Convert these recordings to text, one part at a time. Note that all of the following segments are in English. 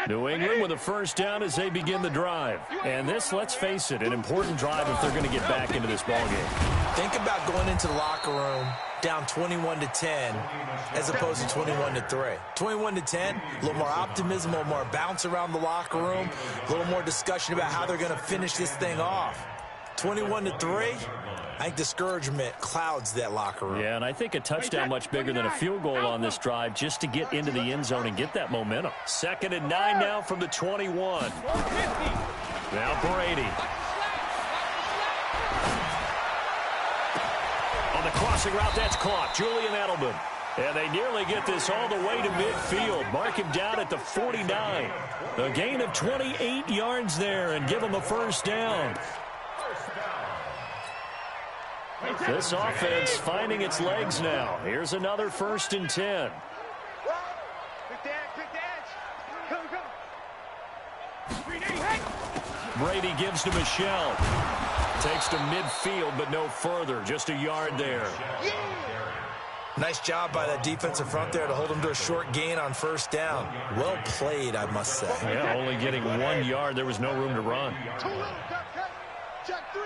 New England with a first down as they begin the drive. And this, let's face it, an important drive if they're going to get back into this ballgame. Think about going into the locker room down 21-10 as opposed to 21-3. 21-10, a little more optimism, a little more bounce around the locker room, a little more discussion about how they're going to finish this thing off. 21-3, I think discouragement clouds that locker room. Yeah, and I think a touchdown much bigger than a field goal on this drive just to get into the end zone and get that momentum. 2nd and 9 now from the 21. Now Brady. On the crossing route, that's caught. Julian Edelman. And they nearly get this all the way to midfield. Mark him down at the 49. A gain of 28 yards there and give him a first down. This offense finding its legs now. Here's another 1st and 10. Brady gives to Michelle. Takes to midfield, but no further. Just a yard there. Nice job by that defensive front there to hold him to a short gain on 1st down. Well played, I must say. Yeah, only getting 1 yard. There was no room to run. Check three.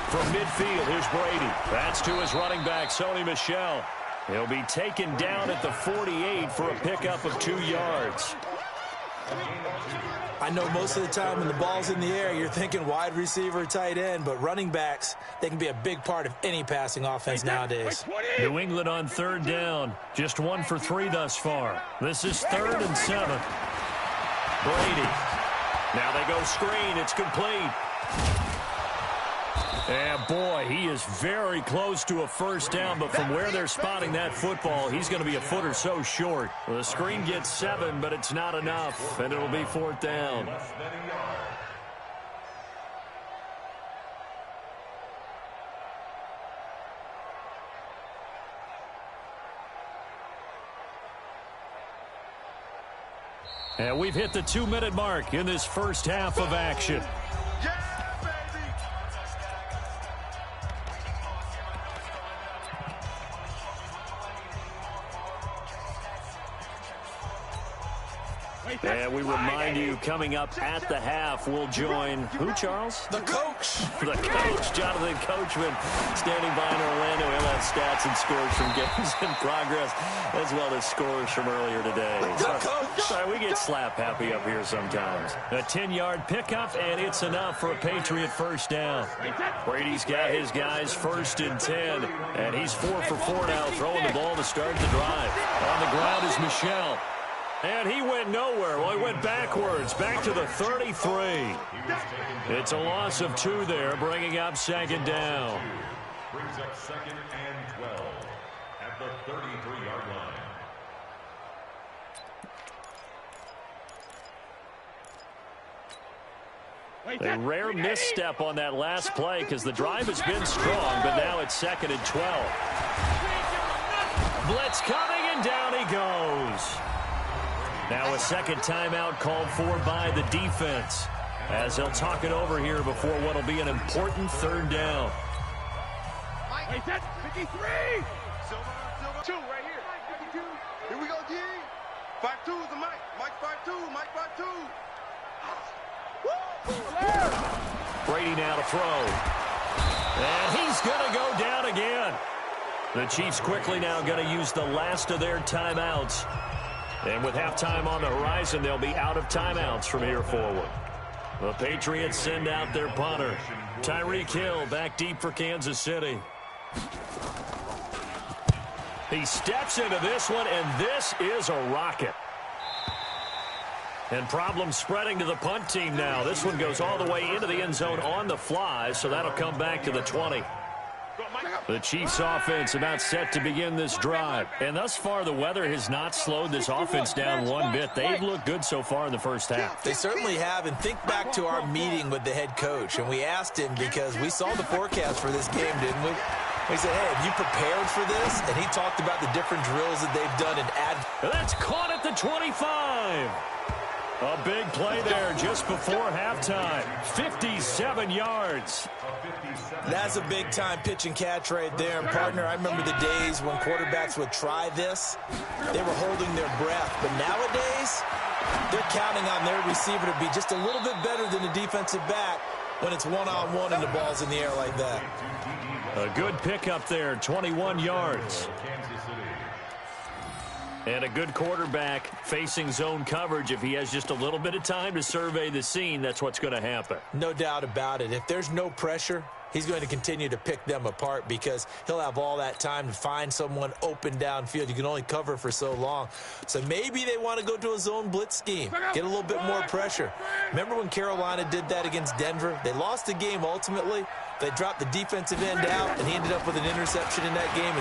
From midfield, here's Brady. That's to his running back, Sony Michel. He'll be taken down at the 48 for a pickup of 2 yards. I know most of the time when the ball's in the air, you're thinking wide receiver, tight end, but running backs, they can be a big part of any passing offense nowadays. New England on 3rd down. Just 1 for 3 thus far. This is 3rd and 7. Brady. Now they go screen. It's complete. And boy, he is very close to a first down, but from where they're spotting that football, he's going to be a foot or so short. The screen gets 7, but it's not enough, and it'll be 4th down. And we've hit the 2-minute mark in this first half of action. And we remind you, coming up at the half, we'll join who, Charles? The coach. The coach, Jonathan Coachman, standing by in Orlando. He'll have stats and scores from games in progress, as well as scores from earlier today. The coach. Sorry, we get slap happy up here sometimes. A 10-yard pickup, and it's enough for a Patriot first down. Brady's got his guys 1st and 10, and he's 4 for 4 now, throwing the ball to start the drive. On the ground is Michel. And he went nowhere. Well, he went backwards, back to the 33. It's a loss of 2 there, bringing up 2nd down. Brings up 2nd and 12 at the 33-yard line. A rare misstep on that last play because the drive has been strong, but now it's 2nd and 12. Blitz coming, and down he goes. Now a 2nd timeout called for by the defense, as they'll talk it over here before what will be an important 3rd down. Wait, that's 53. Silver, 2 right here. 52. Here we go, G. 5-2 is the Mike. Mike 5-2. Mike 5-2. Brady now to throw. And he's going to go down again. The Chiefs quickly now going to use the last of their timeouts. And with halftime on the horizon, they'll be out of timeouts from here forward. The Patriots send out their punter. Tyreek Hill back deep for Kansas City. He steps into this one, and this is a rocket. And problems spreading to the punt team now. This one goes all the way into the end zone on the fly, so that'll come back to the 20. The Chiefs offense about set to begin this drive. And thus far, the weather has not slowed this offense down one bit. They've looked good so far in the first half. They certainly have. And think back to our meeting with the head coach. And we asked him because we saw the forecast for this game, didn't we? We said, hey, have you prepared for this? And he talked about the different drills that they've done and add. That's caught at the 25. A big play there just before halftime. 57 yards. That's a big-time pitch and catch right there. And, partner, I remember the days when quarterbacks would try this. They were holding their breath. But nowadays, they're counting on their receiver to be just a little bit better than the defensive back when it's one-on-one and the ball's in the air like that. A good pickup there, 21 yards. And a good quarterback facing zone coverage. If he has just a little bit of time to survey the scene, that's what's going to happen. No doubt about it. If there's no pressure, he's going to continue to pick them apart because he'll have all that time to find someone open downfield. You can only cover for so long. So maybe they want to go to a zone blitz scheme, get a little bit more pressure. Remember when Carolina did that against Denver? They lost the game ultimately. They dropped the defensive end out, and he ended up with an interception in that game.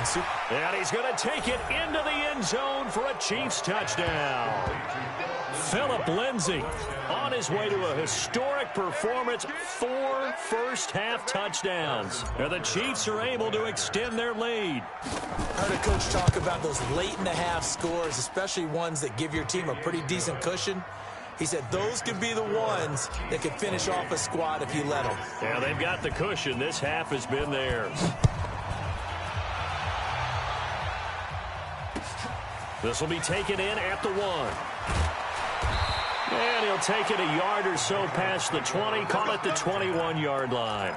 And he's going to take it into the end zone for a Chiefs touchdown. Phillip Lindsay on his way to a historic performance, 4 first-half touchdowns. And the Chiefs are able to extend their lead. I heard a coach talk about those late-in-the-half scores, especially ones that give your team a pretty decent cushion. He said those could be the ones that could finish off a squad if you let them. Yeah, they've got the cushion. This half has been theirs. This will be taken in at the 1. And he'll take it a yard or so past the 20, call it the 21-yard line.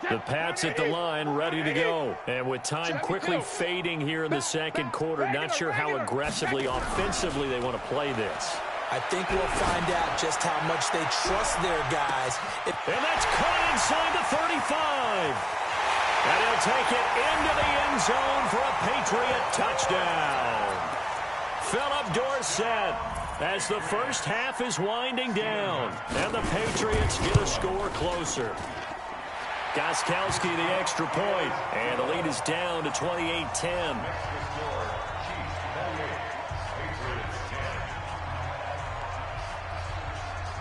The Pats at the line, ready to go. And with time quickly fading here in the second quarter, not sure how aggressively, offensively they want to play this. I think we'll find out just how much they trust their guys. And that's caught inside the 35. And he'll take it into the end zone for a Patriot touchdown. Phillip Dorsett as the first half is winding down. And the Patriots get a score closer. Gostkowski the extra point, and the lead is down to 28-10.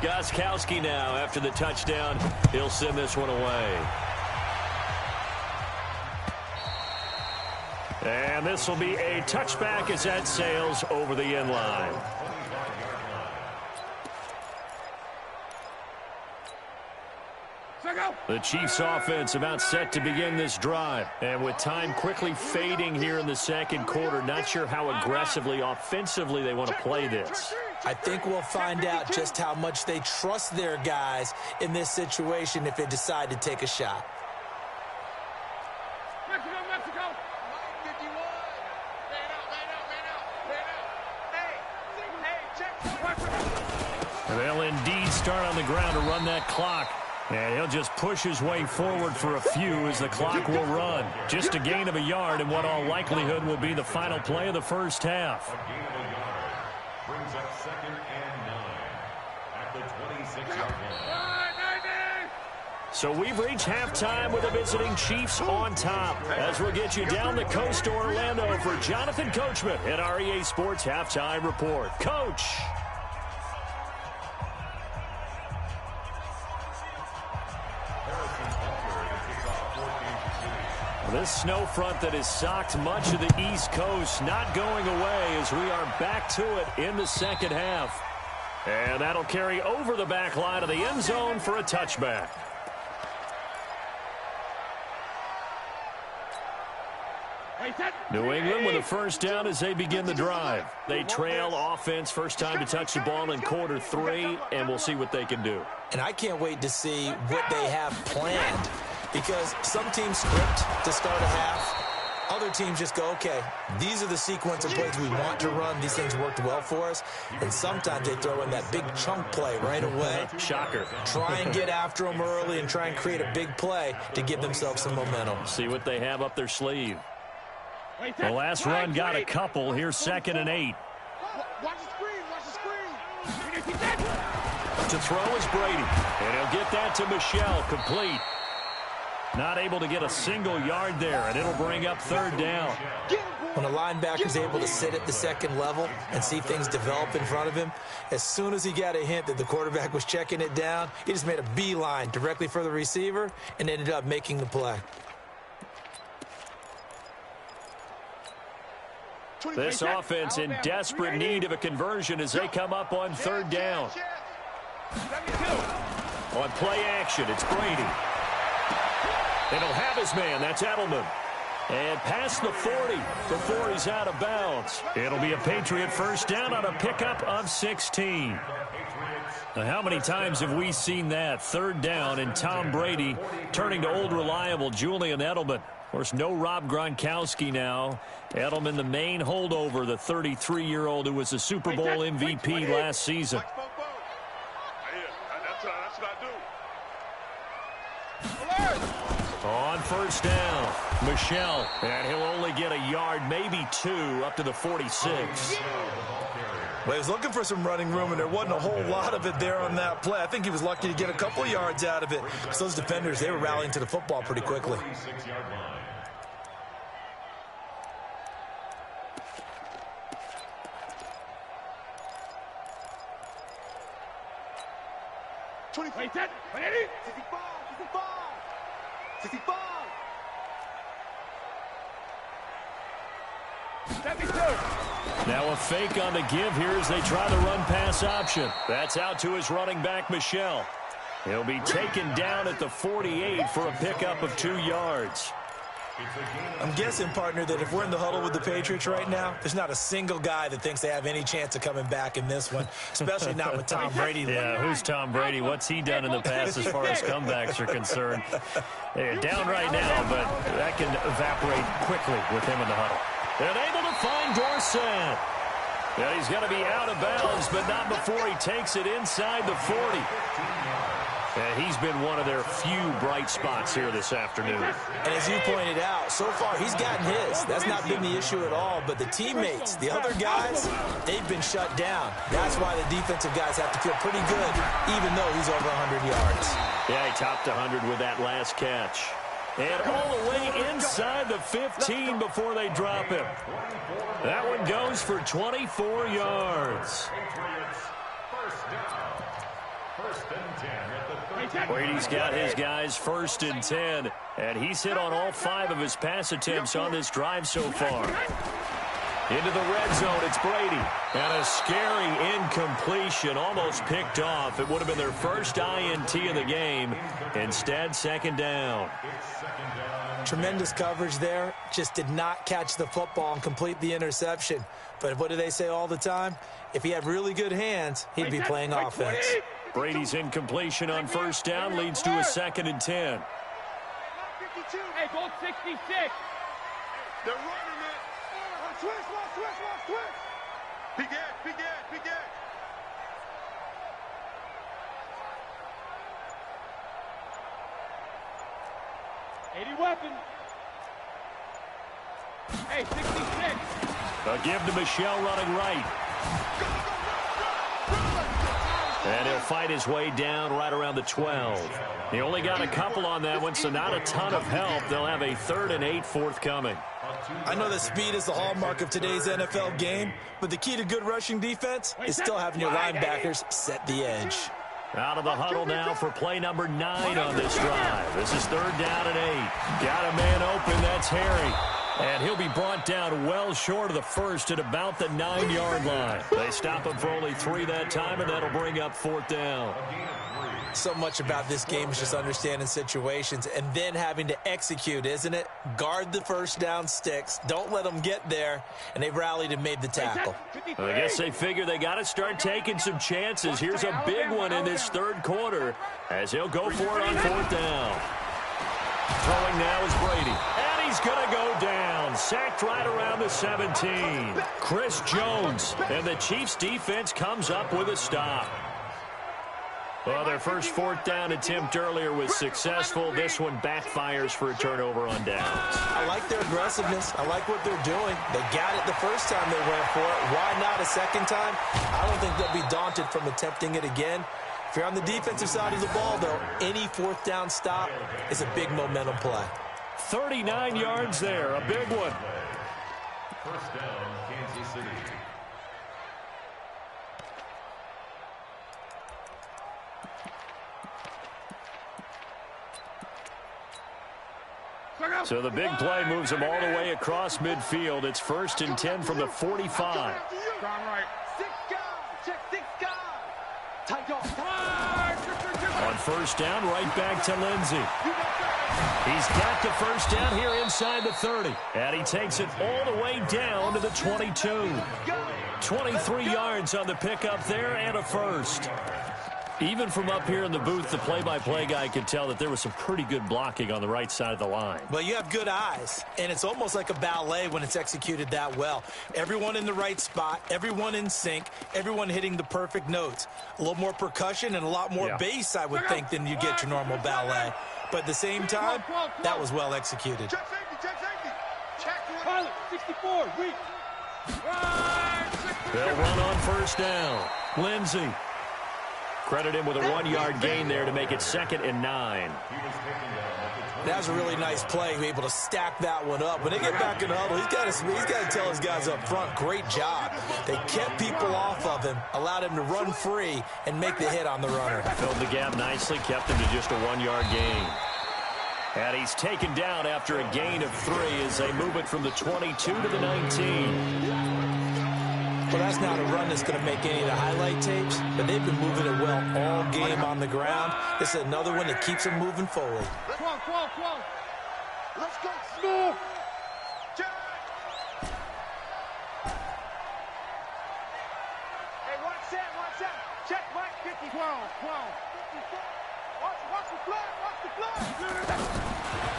Gostkowski now after the touchdown. He'll send this one away. And this will be a touchback as that sails over the end line. The Chiefs offense about set to begin this drive. And with time quickly fading here in the second quarter, not sure how aggressively, offensively they want to play this. I think we'll find out just how much they trust their guys in this situation if they decide to take a shot. Mexico. And they'll indeed start on the ground to run that clock. And he'll just push his way forward for a few as the clock will run. Just a gain of a yard in what all likelihood will be the final play of the first half. A gain of a yard brings up 2nd and 9 at the 26-yard line. So we've reached halftime with the visiting Chiefs on top. As we'll get you down the coast to Orlando for Jonathan Coachman at our EA Sports Halftime Report. Coach. This snow front that has socked much of the East Coast not going away as we are back to it in the second half. And that'll carry over the back line of the end zone for a touchback. New England with a first down as they begin the drive. They trail offense first time to touch the ball in quarter 3, and we'll see what they can do. And I can't wait to see what they have planned. Because some teams script to start a half. Other teams just go, okay, these are the sequence of plays we want to run. These things worked well for us. And sometimes they throw in that big chunk play right away. Shocker. Try and get after them early and try and create a big play to give themselves some momentum. See what they have up their sleeve. The last run got a couple. Here's 2nd and 8. Watch the screen. To throw is Brady. And he'll get that to Michelle, complete. Not able to get a single yard there, and it'll bring up third down. When a linebacker's able to sit at the second level and see things develop in front of him, as soon as he got a hint that the quarterback was checking it down, he just made a beeline directly for the receiver and ended up making the play. This offense in desperate need of a conversion as they come up on third down. On play action, it's Brady. And he'll have his man. That's Edelman. And past the 40 before he's out of bounds. It'll be a Patriot first down on a pickup of 16. Now, how many times have we seen that? Third down and Tom Brady turning to old reliable Julian Edelman. Of course, no Rob Gronkowski now. Edelman, the main holdover, the 33-year-old who was a Super Bowl MVP last season. That's what I do. On first down, Michelle, and he'll only get a yard, maybe two, up to the 46. Well, he was looking for some running room, and there wasn't a whole lot of it there on that play. I think he was lucky to get a couple yards out of it, because those defenders, they were rallying to the football pretty quickly. 65. Now a fake on the give here as they try the run-pass option. That's out to his running back, Michelle. He'll be taken down at the 48 for a pickup of 2 yards. I'm guessing, partner, that if we're in the huddle with the Patriots right now, there's not a single guy that thinks they have any chance of coming back in this one, especially not with Tom Brady. Yeah, who's Tom Brady? What's he done in the past as far as comebacks are concerned? They're down right now, but that can evaporate quickly with him in the huddle. And able to find Dorsett. Yeah, he's going to be out of bounds, but not before he takes it inside the 40. And he's been one of their few bright spots here this afternoon. And as you pointed out, so far he's gotten his. That's not been the issue at all. But the teammates, the other guys, they've been shut down. That's why the defensive guys have to feel pretty good, even though he's over 100 yards. Yeah, he topped 100 with that last catch. And all the way inside the 15 before they drop him. That one goes for 24 yards. Brady's got his guys 1st and 10, and he's hit on all 5 of his pass attempts on this drive so far. Into the red zone, it's Brady. And a scary incompletion, almost picked off. It would have been their first INT of the game. Instead, 2nd down. Tremendous coverage there. Just did not catch the football and complete the interception. But what do they say all the time? If he had really good hands, he'd be playing offense. Brady's incompletion on 1st down leads to a 2nd and 10. Hey, goal 66. They're running it. Switch. Big edge. 80 weapon. Hey, 66. A give to Michelle running right. And he'll fight his way down right around the 12. He only got a couple on that one, so not a ton of help. They'll have a 3rd and 8 forthcoming. I know that speed is the hallmark of today's NFL game, but the key to good rushing defense is still having your linebackers set the edge. Out of the huddle now for play number 9 on this drive. This is 3rd down and 8. Got a man open, that's Harry. And he'll be brought down well short of the 1st at about the 9-yard line. They stop him for only 3 that time, and that'll bring up 4th down. So much about this game is just understanding situations and then having to execute, isn't it? Guard the 1st down sticks. Don't let them get there. And they've rallied and made the tackle. Well, I guess they figure they got to start taking some chances. Here's a big one in this 3rd quarter as he'll go for it on 4th down. Throwing now is Brady. And he's going to go down. Sacked right around the 17. Chris Jones. And the Chiefs defense comes up with a stop. Well, their first 4th down attempt earlier was successful. This one backfires for a turnover on downs. I like their aggressiveness. I like what they're doing. They got it the first time they went for it. Why not a second time? I don't think they'll be daunted from attempting it again. If you're on the defensive side of the ball, though, any fourth down stop is a big momentum play. 39 yards there, a big one. First down, Kansas City. So the big play moves him all the way across midfield. It's 1st and 10 from the 45. On first down, right back to Lindsey. He's got the first down here inside the 30. And he takes it all the way down to the 22. 23 yards on the pickup there and a first. Even from up here in the booth, the play-by-play guy could tell that there was some pretty good blocking on the right side of the line. Well, you have good eyes, and it's almost like a ballet when it's executed that well. Everyone in the right spot, everyone in sync, everyone hitting the perfect notes. A little more percussion and a lot more bass, I would think, than you get your normal ballet. But at the same time, that was well executed. Check safety, check safety. Check pilot, 64, weak. They'll run on first down. Lindsey. Credit him with a 1-yard gain there to make it 2nd and 9. That was a really nice play, able to stack that one up. When they get back in the huddle, he's got to tell his guys up front, great job. They kept people off of him, allowed him to run free and make the hit on the runner. Filled the gap nicely, kept him to just a 1-yard gain. And he's taken down after a gain of 3 as they move it from the 22 to the 19. Well, that's not a run that's going to make any of the highlight tapes, but they've been moving it well all game on the ground. This is another one that keeps them moving forward. Let's go, Smooth. Check. Hey, watch that. Check, Mike, 50. 12. Watch the flag.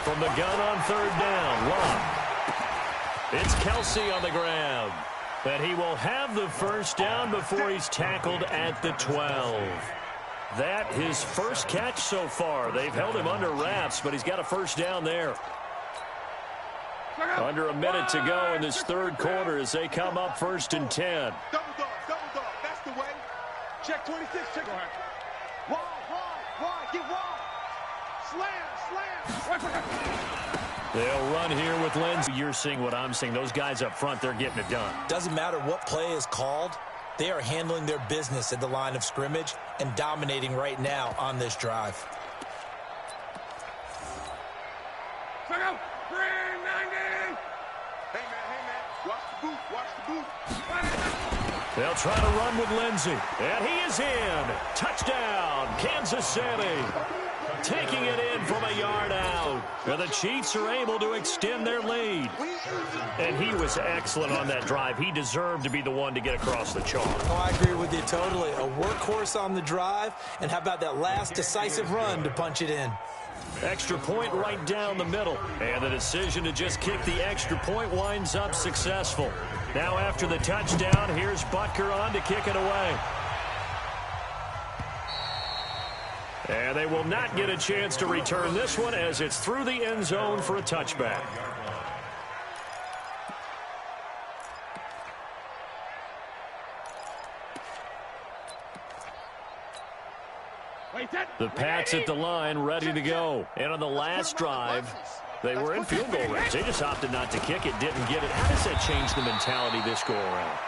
From the gun on third down, Locke. It's Kelsey on the grab. And he will have the first down before he's tackled at the 12. That his first catch so far. They've held him under wraps, but he's got a first down there. Under a minute to go in this third quarter as they come up 1st and 10. Double dog. That's the way. Check 26. Check. Wall. Get wall. Slam. They'll run here with Lindsey. You're seeing what I'm seeing. Those guys up front, they're getting it done. Doesn't matter what play is called. They are handling their business at the line of scrimmage and dominating right now on this drive. Hey, man. Watch the booth. They'll try to run with Lindsey. And he is in. Touchdown, Kansas City. Taking it in from a yard out. And the Chiefs are able to extend their lead. And he was excellent on that drive. He deserved to be the one to get across the chalk. Oh, I agree with you totally. A workhorse on the drive. And how about that last decisive run to punch it in? Extra point right down the middle. And the decision to just kick the extra point winds up successful. Now after the touchdown, here's Butker on to kick it away. And they will not get a chance to return this one as it's through the end zone for a touchback. The Pats at the line, ready to go. And on the last drive, they were in field goal range. They just opted not to kick it, didn't get it. How does that change the mentality this go around?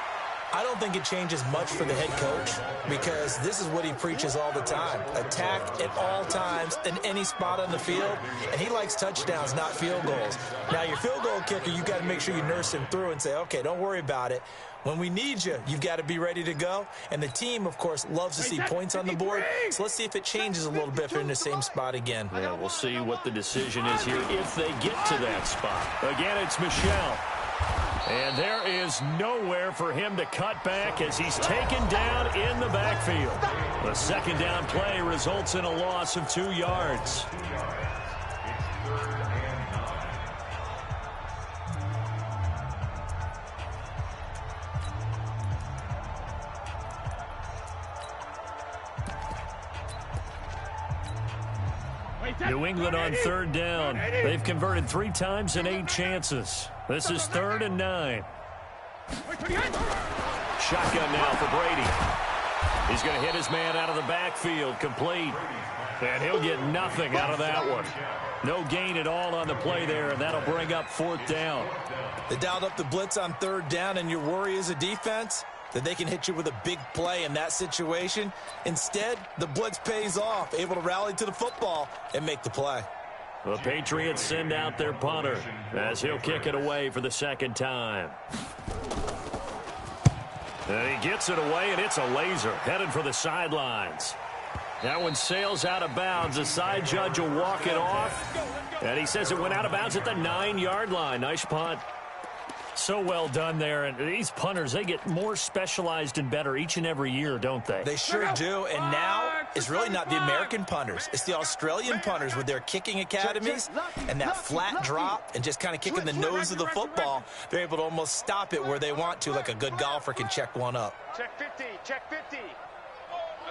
I don't think it changes much for the head coach because this is what he preaches all the time. Attack at all times in any spot on the field, and he likes touchdowns, not field goals. Now, your field goal kicker, you've got to make sure you nurse him through and say, okay, don't worry about it. When we need you, you've got to be ready to go. And the team, of course, loves to see points on the board. So let's see if it changes a little bit if they're in the same spot again. Yeah, we'll see what the decision is here if they get to that spot. Again, it's Michel. And there is nowhere for him to cut back as he's taken down in the backfield. The second down play results in a loss of 2 yards. New England on third down. They've converted 3 times in 8 chances. This is 3rd and 9. Shotgun now for Brady. He's going to hit his man out of the backfield, complete. And he'll get nothing out of that one. No gain at all on the play there, and that'll bring up 4th down. They dialed up the blitz on 3rd down, and your worry as a defense that they can hit you with a big play in that situation. Instead, the blitz pays off, able to rally to the football and make the play. The Patriots send out their punter as he'll kick it away for the 2nd time. And he gets it away, and it's a laser headed for the sidelines. That one sails out of bounds. The side judge will walk it off. And he says it went out of bounds at the 9-yard line. Nice punt. So well done there. And these punters, they get more specialized and better each and every year, don't they? They sure do. And now it's really not the American punters. It's the Australian punters with their kicking academies and that flat drop and just kind of kicking the nose of the football. They're able to almost stop it where they want to, like a good golfer can check one up. Check 50, check 50.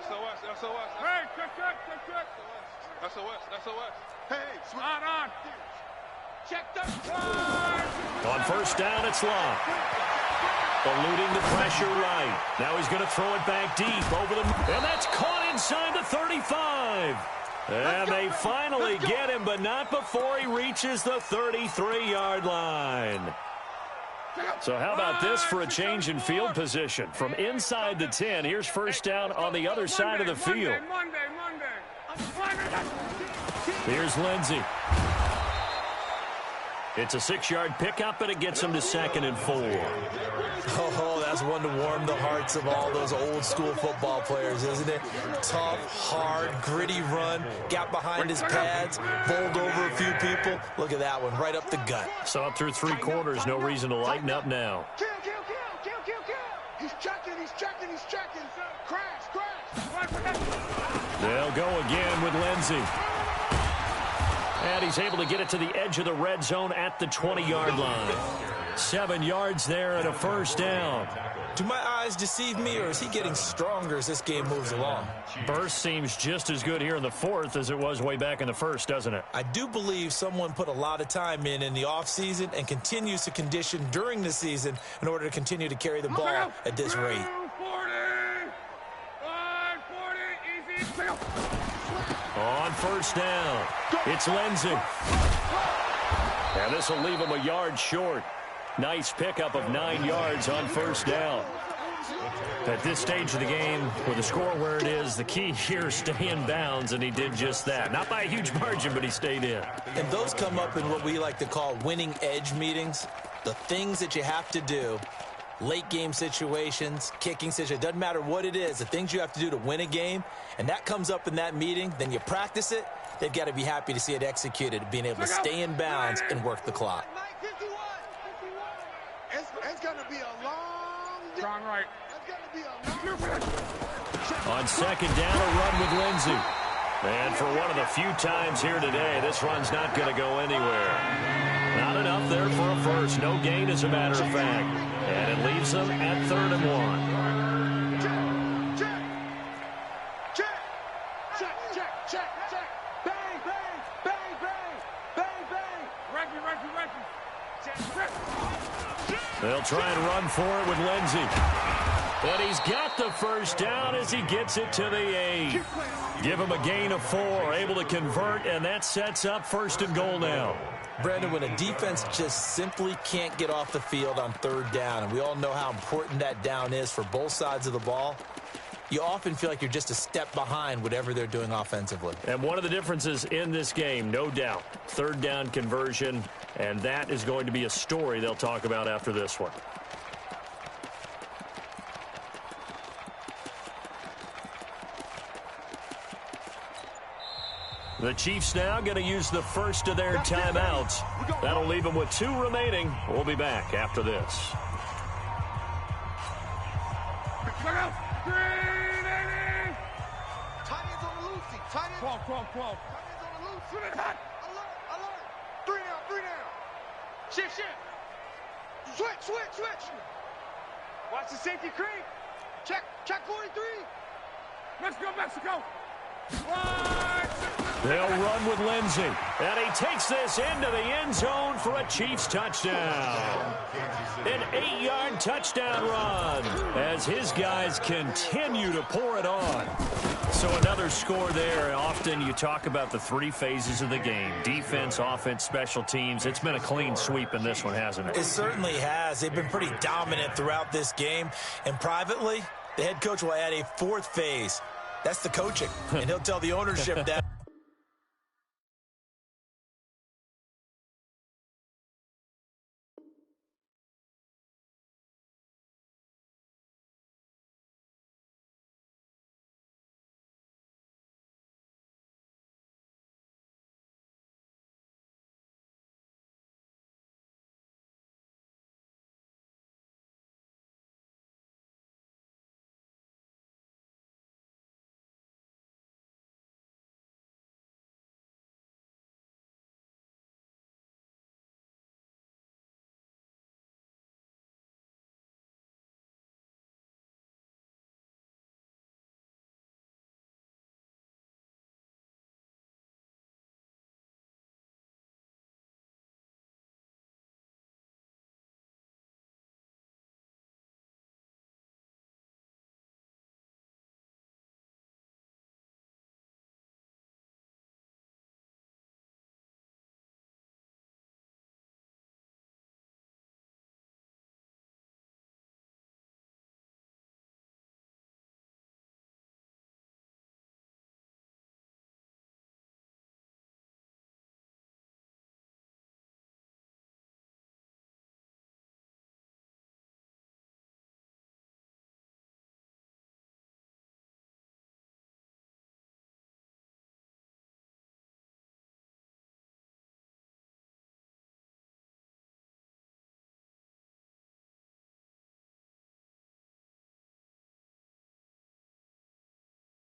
SOS, SOS. Hey, check. SOS. Hey, on. Check the flag. On 1st down, it's locked. Eluding the pressure right. Now he's going to throw it back deep over the... And that's caught inside the 35. And they finally get him, but not before he reaches the 33-yard line. So how about this for a change in field position? From inside the 10, here's 1st down on the other side of the field. Here's Lindsey. It's a 6-yard pickup, and it gets him to 2nd and 4. Oh, that's one to warm the hearts of all those old-school football players, isn't it? Tough, hard, gritty run, got behind his pads, bowled over a few people. Look at that one, right up the gut. So up through 3 quarters, no reason to lighten up now. Kill. He's checking. Crash. They'll go again with Lindsey. And he's able to get it to the edge of the red zone at the 20-yard line. 7 yards there and a 1st down. Do my eyes deceive me, or is he getting stronger as this game moves along? Burst seems just as good here in the 4th as it was way back in the 1st, doesn't it? I do believe someone put a lot of time in the offseason and continues to condition during the season in order to continue to carry the ball at this rate. 40, easy. On 1st down, it's Lindsey. And this will leave him a yard short. Nice pickup of 9 yards on 1st down. At this stage of the game, with the score where it is, the key here is stay in bounds, and he did just that. Not by a huge margin, but he stayed in. And those come up in what we like to call winning edge meetings. The things that you have to do, late game situations, kicking situations, doesn't matter what it is, the things you have to do to win a game, and that comes up in that meeting, then you practice it, they've got to be happy to see it executed, being able to stay in bounds and work the clock. It's going to be a long day. Strong right. It's going to be a long... On 2nd down, a run with Lindsey. And for one of the few times here today, this run's not going to go anywhere. Not enough there for a first. No gain, as a matter of fact. And it leaves them at 3rd and 1. Check. Bang. They'll try and run for it with Lindsey. But he's got the 1st down as he gets it to the 8. Give him a gain of 4, able to convert, and that sets up 1st and goal now. Brandon, when a defense just simply can't get off the field on 3rd down, and we all know how important that down is for both sides of the ball, you often feel like you're just a step behind whatever they're doing offensively. And one of the differences in this game, no doubt, 3rd down conversion, and that is going to be a story they'll talk about after this one. The Chiefs now going to use the first of their timeouts. That'll leave them with 2 remaining. We'll be back after this. Tight ends on the loose. Tight ends. 12. Tight ends on the loose. Alert. 3 down. Shift. Switch. Watch the safety creep. Check 43. Let's go, Mexico. They'll run with Lindsey. And he takes this into the end zone for a Chiefs touchdown. An 8-yard touchdown run. As as his guys continue to pour it on. So another score there. Often you talk about the three phases of the game: defense, offense, special teams. It's been a clean sweep in this one, hasn't it? It certainly has. They've been pretty dominant throughout this game. And privately, the head coach will add a fourth phase. That's the coaching. And he'll tell the ownership that.